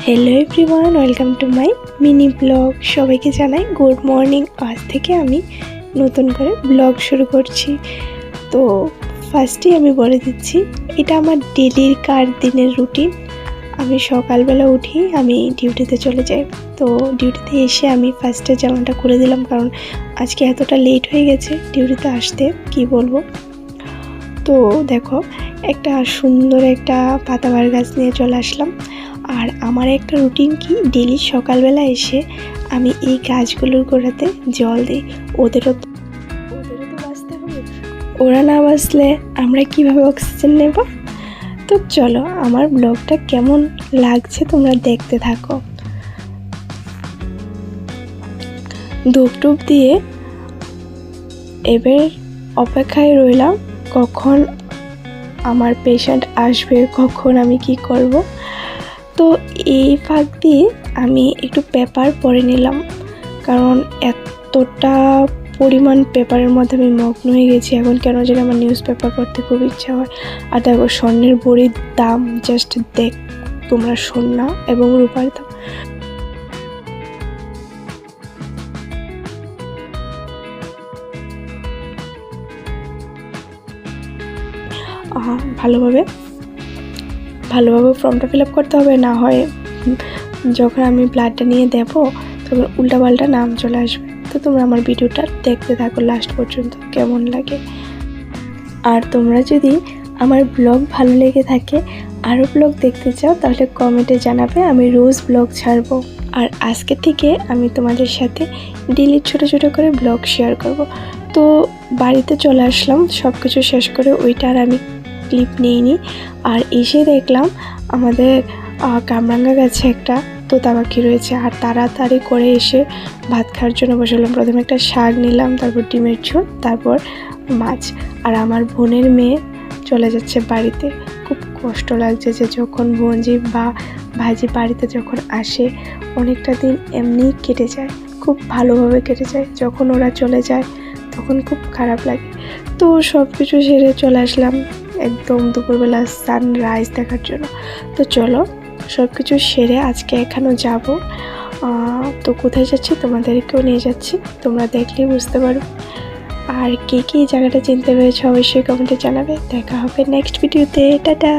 Hello everyone, welcome to my mini blog. সবাইকে জানাই good morning. আজ থেকে আমি নতুন করে ব্লগ শুরু করছি। তো ফার্স্টেই আমি বলে দিচ্ছি, এটা আমার ডেলির দিনের রুটিন। আমি সকালবেলা উঠি, আমি ডিউটিতে চলে যাই। তো ডিউটিতে এসে আমি ফার্স্টে জামাটা খুলে দিলাম, কারণ আজকে এতটা লেট হয়ে গেছে ডিউটিতে আসতে, কি বলবো। তো দেখো, একটা সুন্দর একটা পাতাবাহার গাছ নিয়ে চলে আসলাম। আর আমার একটা রুটিন কি, ডেলি সকালবেলা এসে আমি এই গাছগুলোর গোড়াতে জল দিই। ওদেরও তো বাঁচতে হবে, ওরা না বাঁচলে আমরা কিভাবে অক্সিজেন নেব। তো চলো, আমার ব্লগটা কেমন লাগছে তোমরা দেখতে থাকো। ধূপ টুপ দিয়ে এবার অপেক্ষায় রইলাম কখন আমার পেশেন্ট আসবে, কখন আমি কি করব। তো এই ফাঁক দিয়ে আমি একটু পেপার পড়ে নিলাম, কারণ এতটা পরিমাণ পেপারের মধ্যে আমি মগ্ন হয়ে গেছি এখন, কেন জানি আমার নিউজ পেপার পড়তে খুব ইচ্ছা হয়। আর দেখো, স্বর্ণের বড়ির দাম জাস্ট দেখ তোমরা, সোনা এবং রূপার দাম। ভালোভাবে ফর্মটা ফিল আপ করতে হবে, না হয় যখন আমি ব্লাডটা নিয়ে দেবো তখন উল্টাপাল্টা নাম চলে আসবে। তো তোমরা আমার ভিডিওটা দেখতে থাকো লাস্ট পর্যন্ত, কেমন লাগে। আর তোমরা যদি আমার ব্লগ ভালো লেগে থাকে, আরও ব্লগ দেখতে চাও, তাহলে কমেন্টে জানাবে, আমি রোজ ব্লগ ছাড়বো। আর আজকে থেকে আমি তোমাদের সাথে ডেইলি ছোটো ছোটো করে ব্লগ শেয়ার করব। তো বাড়িতে চলে আসলাম সব কিছু শেষ করে, ওইটা আর আমি ক্লিপ নিইনি। আর এসে দেখলাম আমাদের কামরাঙ্গা গাছে একটা তোতা পাখি রয়েছে। আর তাড়াতাড়ি করে এসে ভাত খাওয়ার জন্য বসলাম। প্রথমে একটা শাক নিলাম, তারপর ডিমের ঝোল, তারপর মাছ। আর আমার বোনের মেয়ে চলে যাচ্ছে বাড়িতে। খুব কষ্ট লাগছে যে যখন বোনজি বা ভাজি বাড়িতে যখন আসে, অনেকটা দিন এমনিই কেটে যায়, খুব ভালোভাবে কেটে যায়। যখন ওরা চলে যায় তখন খুব খারাপ লাগে। তো সব কিছু সেরে চলে আসলাম একদম দুপুরবেলা সানরাইজ দেখার জন্য। তো চলো, সব কিছু সেরে আজকে এখানেও যাব। তো কোথায় যাচ্ছি তোমাদেরকেও নিয়ে যাচ্ছি, তোমরা দেখলেই বুঝতে পারবে। আর কে কে এই জায়গাটা চিনতে পেরেছো অবশ্যই কমেন্টে জানাবে। দেখা হবে নেক্সট ভিডিওতে। টাটা।